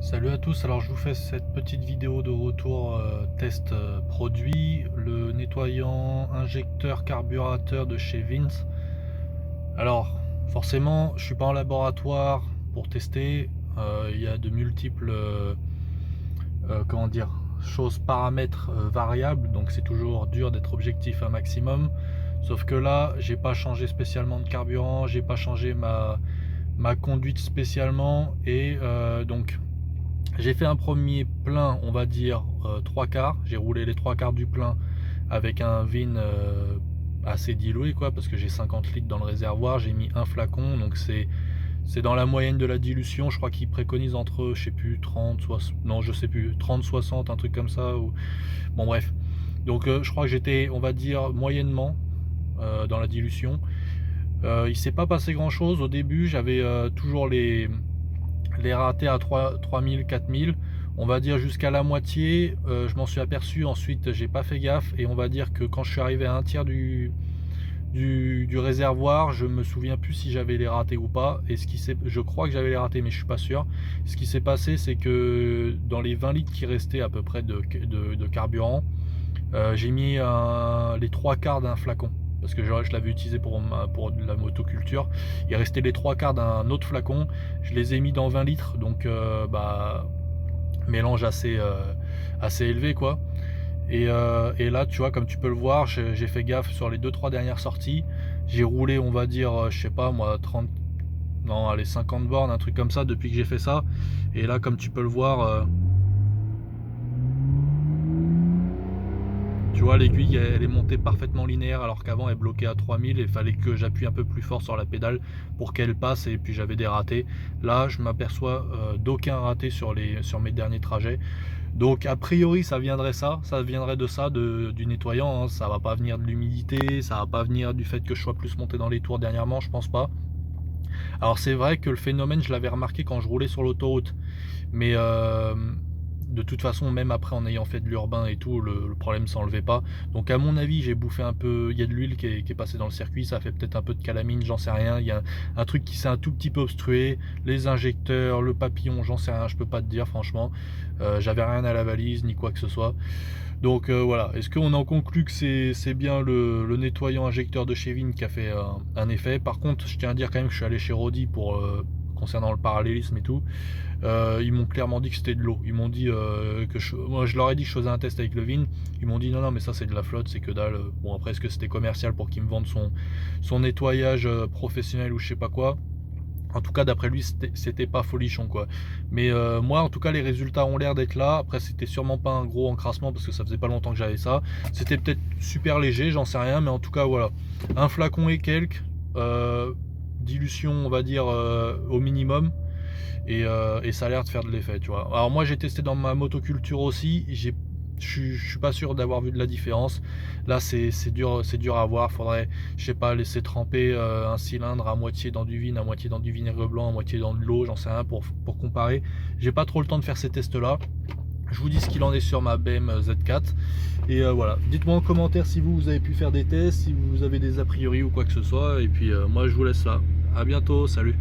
Salut à tous, alors je vous fais cette petite vidéo de retour test produit, le nettoyant injecteur carburateur de chez Vince. Alors forcément je suis pas en laboratoire pour tester, il y a de multiples comment dire, choses, paramètres variables, donc c'est toujours dur d'être objectif un maximum. Sauf que là j'ai pas changé spécialement de carburant, j'ai pas changé ma conduite spécialement et donc j'ai fait un premier plein, on va dire 3 quarts. J'ai roulé les 3 quarts du plein avec un vin assez dilué, quoi, parce que j'ai 50 litres dans le réservoir. J'ai mis un flacon, donc c'est dans la moyenne de la dilution. Je crois qu'ils préconisent entre, je sais plus, 30, 60, non, je sais plus, 30, 60, un truc comme ça. Ou... Bon, bref. Donc, je crois que j'étais, on va dire, moyennement dans la dilution. Il s'est pas passé grand chose au début. J'avais toujours les ratés à 3000, 4000, on va dire jusqu'à la moitié. Je m'en suis aperçu, ensuite j'ai pas fait gaffe, et on va dire que quand je suis arrivé à un tiers du réservoir, je me souviens plus si j'avais les ratés ou pas, et je crois que j'avais les ratés, mais je suis pas sûr. Ce qui s'est passé, c'est que dans les 20 litres qui restaient à peu près de carburant, j'ai mis les 3 quarts d'un flacon, parce que je l'avais utilisé pour de la motoculture. Il restait les 3 quarts d'un autre flacon, je les ai mis dans 20 litres, donc mélange assez élevé, quoi. Et là tu vois, comme tu peux le voir, j'ai fait gaffe sur les 2-3 dernières sorties. J'ai roulé, on va dire, je sais pas moi, 30, non allez, 50 bornes, un truc comme ça, depuis que j'ai fait ça. Et là, comme tu peux le voir, tu vois, l'aiguille elle est montée parfaitement linéaire, alors qu'avant elle bloquait à 3000 et il fallait que j'appuie un peu plus fort sur la pédale pour qu'elle passe, et puis j'avais des ratés. Là je m'aperçois d'aucun raté sur mes derniers trajets. Donc a priori ça viendrait de ça, du nettoyant, hein. Ça va pas venir de l'humidité, ça va pas venir du fait que je sois plus monté dans les tours dernièrement, je pense pas. Alors c'est vrai que le phénomène je l'avais remarqué quand je roulais sur l'autoroute, mais de toute façon, même après en ayant fait de l'urbain et tout, le problème s'enlevait pas. Donc à mon avis, j'ai bouffé un peu, il y a de l'huile qui est passée dans le circuit, ça fait peut-être un peu de calamine, j'en sais rien. Il y a un truc qui s'est un tout petit peu obstrué, les injecteurs, le papillon, j'en sais rien, je peux pas te dire franchement. J'avais rien à la valise ni quoi que ce soit. Donc voilà, est-ce qu'on en conclut que c'est bien le nettoyant injecteur de chez Vin qui a fait un effet? Par contre, je tiens à dire quand même que je suis allé chez Rodi pour concernant le parallélisme et tout. Ils m'ont clairement dit que c'était de l'eau. Ils m'ont dit moi je leur ai dit que je faisais un test avec le Vin. Ils m'ont dit non, non, mais ça c'est de la flotte, c'est que dalle. Bon, après, est-ce que c'était commercial pour qu'ils me vendent son nettoyage professionnel ou je sais pas quoi? En tout cas, d'après lui, c'était pas folichon, quoi. Mais moi, en tout cas, les résultats ont l'air d'être là. Après, c'était sûrement pas un gros encrassement parce que ça faisait pas longtemps que j'avais ça. C'était peut-être super léger, j'en sais rien. Mais en tout cas, voilà. Un flacon et quelques. Dilution, on va dire, au minimum. Et ça a l'air de faire de l'effet, tu vois. Alors moi, j'ai testé dans ma motoculture aussi. Je suis pas sûr d'avoir vu de la différence. Là c'est dur à voir. Faudrait, je sais pas, laisser tremper un cylindre à moitié dans du vin, à moitié dans du vinaigre blanc, à moitié dans de l'eau, j'en sais rien, pour comparer. J'ai pas trop le temps de faire ces tests là. Je vous dis ce qu'il en est sur ma BM Z4. Et voilà, dites-moi en commentaire si vous avez pu faire des tests, si vous avez des a priori ou quoi que ce soit. Et puis moi je vous laisse là. À bientôt, salut.